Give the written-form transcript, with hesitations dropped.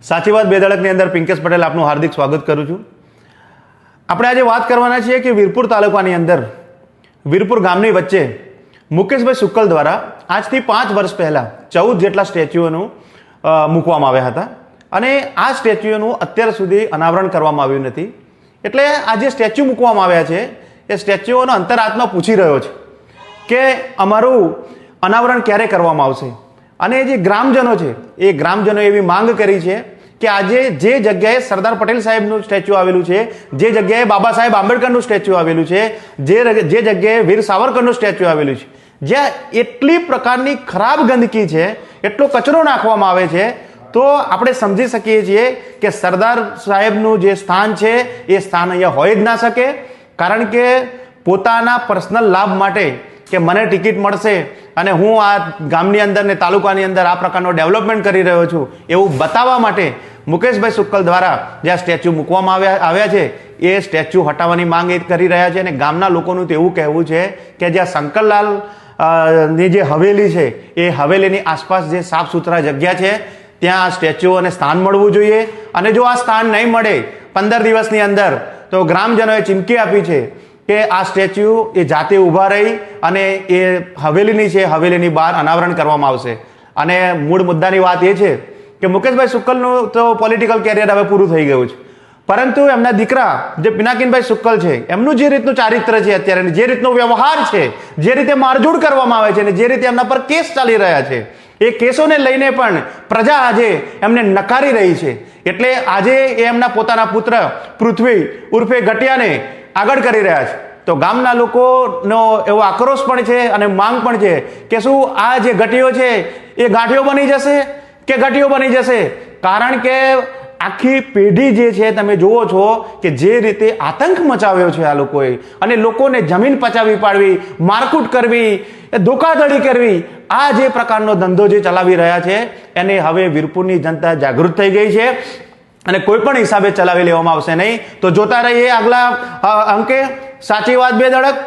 સાચી વાત બેધડકની અંદર પિંકેશ પટેલ આપનું હાર્દિક સ્વાગત કરું છું. આપણે આજે વાત કરવાના છીએ કે વીરપુર તાલુકાની અંદર વીરપુર ગામની વચ્ચે મુકેશભાઈ શુક્લ દ્વારા આજથી 5 વર્ષ પહેલાં 14 જેટલા સ્ટેચ્યુઓનું મૂકવામાં આવ્યા હતા અને આ સ્ટેચ્યુઓનું અત્યાર સુધી અનાવરણ કરવામાં આવ્યું નથી. એટલે આ જે સ્ટેચ્યુ મૂકવામાં આવ્યા છે એ સ્ટેચ્યુઓનો અંતરાત્મા પૂછી રહ્યો છે કે અમારું અનાવરણ ક્યારે કરવામાં આવશે. અને જે ગ્રામજનો છે એ ગ્રામજનો એવી માંગ કરી છે કે આજે જે જગ્યાએ સરદાર પટેલ સાહેબનું સ્ટેચ્યુ આવેલું છે, જે જગ્યાએ બાબા સાહેબ આંબેડકરનું સ્ટેચ્યુ આવેલું છે, જે જગ્યાએ વીર સાવરકરનું સ્ટેચ્યુ આવેલું છે, જ્યાં એટલી પ્રકારની ખરાબ ગંદકી છે, એટલો કચરો નાખવામાં આવે છે, તો આપણે સમજી શકીએ છીએ કે સરદાર સાહેબનું જે સ્થાન છે એ સ્થાન અહીંયા હોય જ ના શકે. કારણ કે પોતાના પર્સનલ લાભ માટે કે મને ટિકિટ મળશે અને હું આ ગામની અંદર ને તાલુકાની અંદર આ પ્રકારનો ડેવલપમેન્ટ કરી રહ્યો છું એવું બતાવવા માટે મુકેશભાઈ શુક્લ દ્વારા જે આ સ્ટેચ્યુ મૂકવામાં આવ્યા છે એ સ્ટેચ્યુ હટાવવાની માંગ એ કરી રહ્યા છે. અને ગામના લોકોનું તો એવું કહેવું છે કે જ્યાં શંકરલાલ ની જે હવેલી છે એ હવેલીની આસપાસ જે સાફ સુથરા જગ્યા છે ત્યાં આ સ્ટેચ્યુઓને સ્થાન મળવું જોઈએ. અને જો આ સ્થાન નહીં મળે 15 દિવસની અંદર તો ગ્રામજનોએ ચીમકી આપી છે કે આ સ્ટેચ્યુ એ જાતે ઊભા રહી અને એ હવેલીની છે, હવેલીની બહાર અનાવરણ કરવામાં આવશે. અને મૂળ મુદ્દાની વાત એ છે કે મુકેશભાઈ શુક્લનું તો પોલિટિકલ કેરિયર હવે પૂરું થઈ ગયું છે, પરંતુ એમના દીકરા જે પિનાકીનભાઈ શુક્લ છે એમનું જે રીતનું ચારિત્ર છે અત્યારે, જે રીતનો વ્યવહાર છે, જે રીતે મારઝૂડ કરવામાં આવે છે અને જે રીતે એમના પર કેસ ચાલી રહ્યા છે એ કેસોને લઈને પણ પ્રજા આજે એમને નકારી રહી છે. એટલે આજે એ એમના પોતાના પુત્ર પૃથ્વી ઉર્ફે ગટિયાને આગળ કરી રહ્યા છે. તો ગામના લોકોનો એવો આક્રોશ પણ છે અને માંગ પણ છે કે શું આ જે ગટીઓ છે એ ગાંઠિયો બની જશે કે ગટીઓ બની જશે. કારણ કે આખી પેઢી જે છે તમે જુઓ છો કે જે રીતે આતંક મચાવ્યો છે આ લોકોએ અને લોકોને જમીન પચાવી પાડવી, મારકૂટ કરવી, ધોખાધડી કરવી, આ જે પ્રકારનો ધંધો જે ચલાવી રહ્યા છે એને હવે વીરપુરની જનતા જાગૃત થઈ ગઈ છે અને કોઈ પણ હિસાબે ચલાવી લેવામાં આવશે નહીં. તો જોતા રહીએ આગલા અંકે સાચી વાત બેધડક.